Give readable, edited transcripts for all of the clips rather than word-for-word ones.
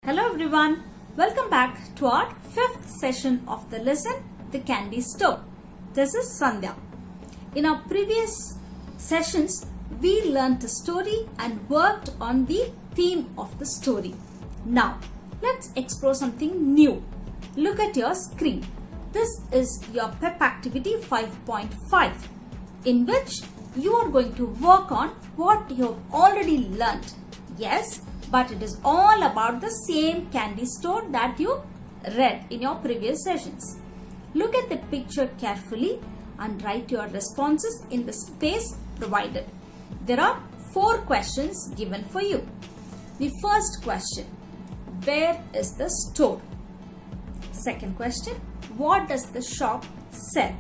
Hello everyone, welcome back to our fifth session of the lesson, The Candy Store. This is Sandhya. In our previous sessions, we learnt a story and worked on the theme of the story. Now, let's explore something new. Look at your screen. This is your PEP activity 5.5, in which you are going to work on what you have already learnt. Yes, but it is all about the same candy store that you read in your previous sessions. Look at the picture carefully and write your responses in the space provided. There are 4 questions given for you. The first question, where is the store? Second question, what does the shop sell?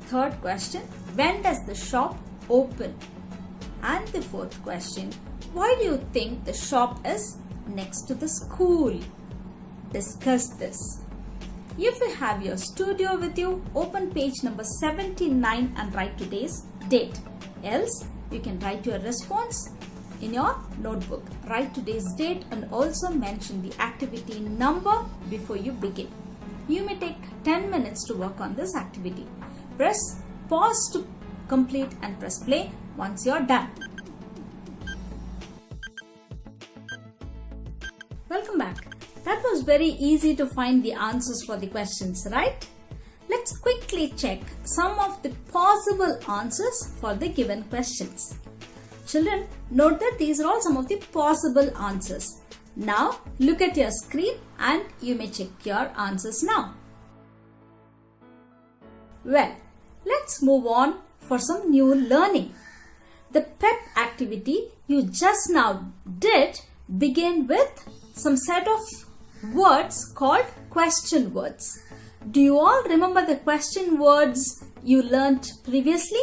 Third question, when does the shop open? And the fourth question, why do you think the shop is next to the school? Discuss this. If you have your studio with you, open page number 79 and write today's date. Else, you can write your response in your notebook. Write today's date and also mention the activity number before you begin. You may take 10 minutes to work on this activity. Press pause to complete and press play once you are done. Welcome back. That was very easy to find the answers for the questions, right? Let's quickly check some of the possible answers for the given questions. Children, note that these are all some of the possible answers. Now, look at your screen and you may check your answers now. Well, let's move on for some new learning. The PEP activity you just now did began with some set of words called question words. Do you all remember the question words you learnt previously?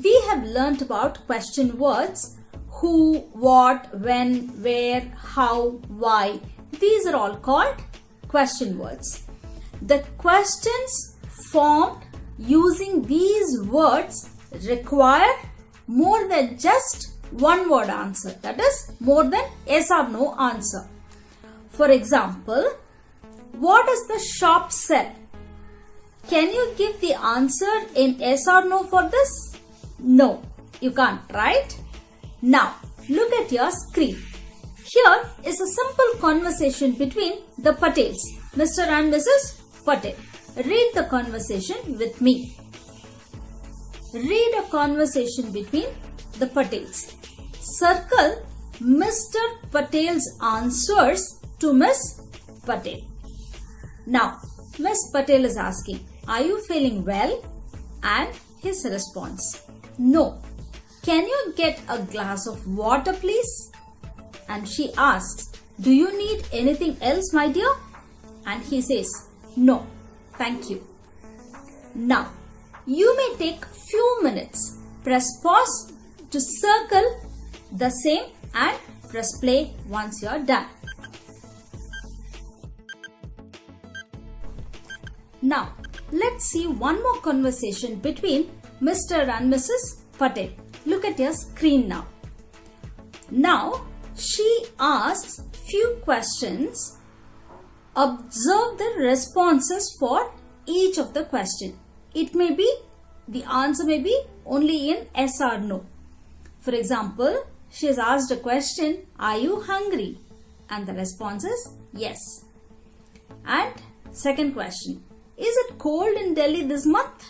We have learnt about question words who, what, when, where, how, why. These are all called question words. The questions formed using these words require more than just one word answer, that is more than yes or no answer. For example, what does the shop sell? Can you give the answer in yes or no for this? No, you can't, right? Now, look at your screen. Here is a simple conversation between the Patels, Mr. and Mrs. Patel. Read the conversation with me. Read a conversation between the Patels. Circle Mr. Patel's answers to Miss Patel. Now, Miss Patel is asking, are you feeling well? And his response, no. Can you get a glass of water, please? And she asks, do you need anything else, my dear? And he says, no, thank you. Now, you may take few minutes. Press pause to circle the same and press play once you are done. Now, let's see one more conversation between Mr. and Mrs. Patel. Look at your screen now. Now, she asks few questions. Observe the responses for each of the question. It may be, the answer may be only in yes or no. For example, she has asked a question, are you hungry? And the response is yes. And second question, is it cold in Delhi this month?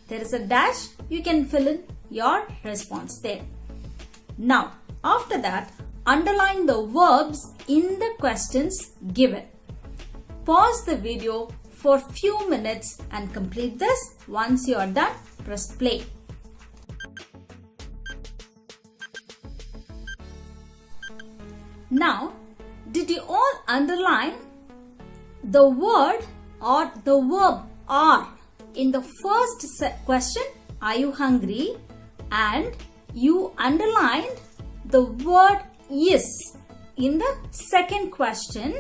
There is a dash, you can fill in your response there. Now, after that, underline the verbs in the questions given. Pause the video for few minutes and complete this. Once you are done, press play. Now, did you all underline the word or the verb are in the first question, are you hungry? And you underlined the word is in the second question,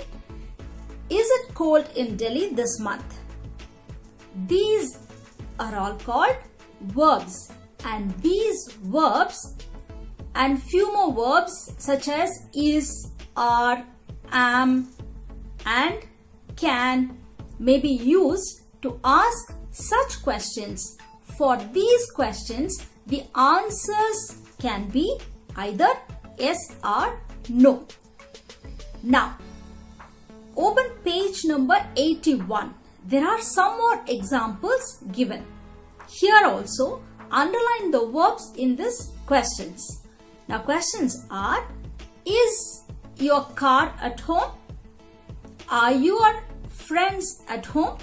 is it cold in Delhi this month? These are all called verbs, and these verbs and few more verbs such as is, are am, and can may be used to ask such questions. For these questions, the answers can be either yes or no. Now, open page number 81. There are some more examples given. Here also, underline the verbs in these questions. Now, questions are: is your car at home? Are your friends at home?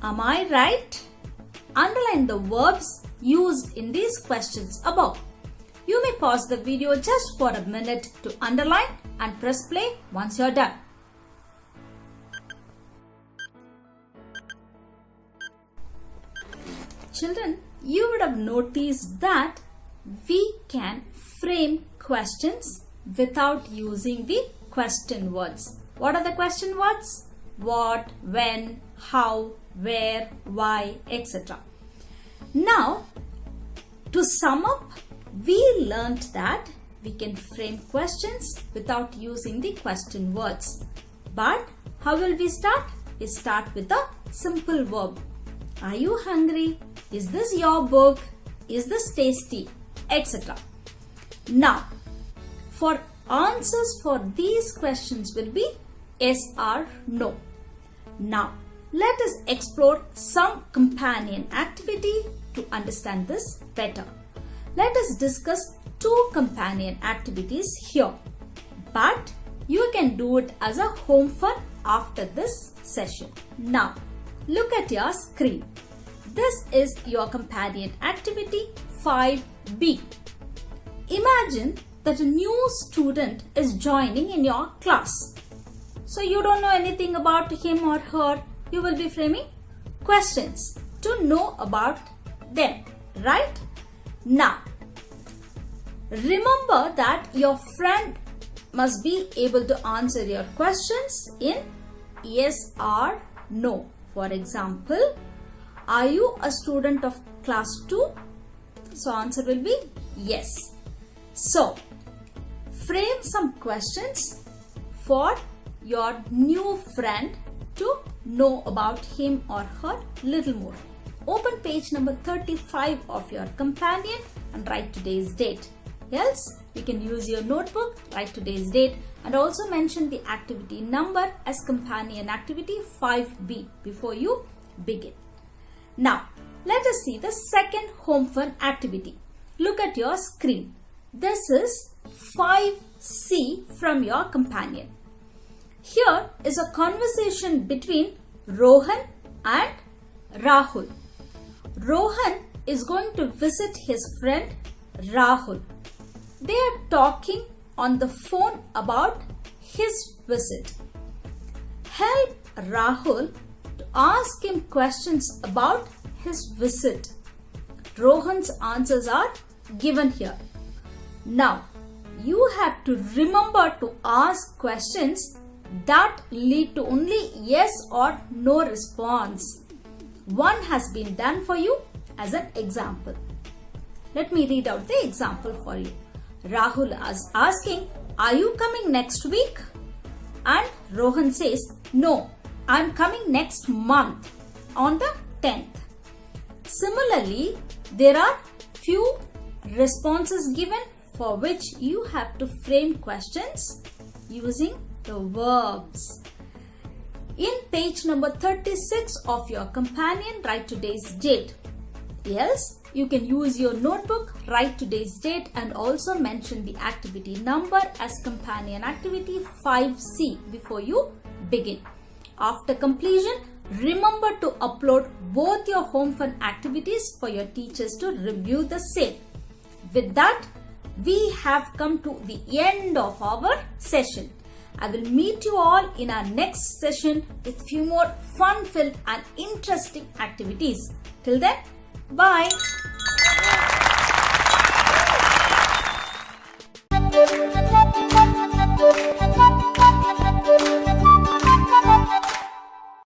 Am I right? Underline the verbs used in these questions above. You may pause the video just for a minute to underline and press play once you're done. Children, you would have noticed that we can frame questions without using the question words. What are the question words? What, when, how, where, why, etc. Now, to sum up, we learned that we can frame questions without using the question words. But how will we start? We start with a simple verb. Are you hungry? Is this your book? Is this tasty? Etc. Now, for answers for these questions will be yes or no. Now, let us explore some companion activity to understand this better. Let us discuss two companion activities here. But you can do it as a home fun after this session. Now, look at your screen. This is your companion activity 5B. Imagine that a new student is joining in your class. So you don't know anything about him or her. You will be framing questions to know about them, right? Now, remember that your friend must be able to answer your questions in yes or no. For example, are you a student of class 2? So answer will be yes. So, frame some questions for your new friend to know about him or her little more. Open page number 35 of your companion and write today's date. Else, you can use your notebook, write today's date, and also mention the activity number as companion activity 5B before you begin. Now, let us see the second home fun activity. Look at your screen. This is 5C from your companion. Here is a conversation between Rohan and Rahul. Rohan is going to visit his friend Rahul. They are talking on the phone about his visit. Help Rahul to ask him questions about his visit. Rohan's answers are given here. Now, you have to remember to ask questions that lead to only yes or no response. One has been done for you as an example. Let me read out the example for you. Rahul is asking, are you coming next week? And Rohan says, no, I am coming next month on the 10th. Similarly, there are few responses given for which you have to frame questions using the verbs. In page number 36 of your companion, write today's date. Else, you can use your notebook, write today's date, and also mention the activity number as companion activity 5C before you begin. After completion, remember to upload both your home fun activities for your teachers to review the same. With that, we have come to the end of our session. I will meet you all in our next session with few more fun-filled and interesting activities. Till then, bye.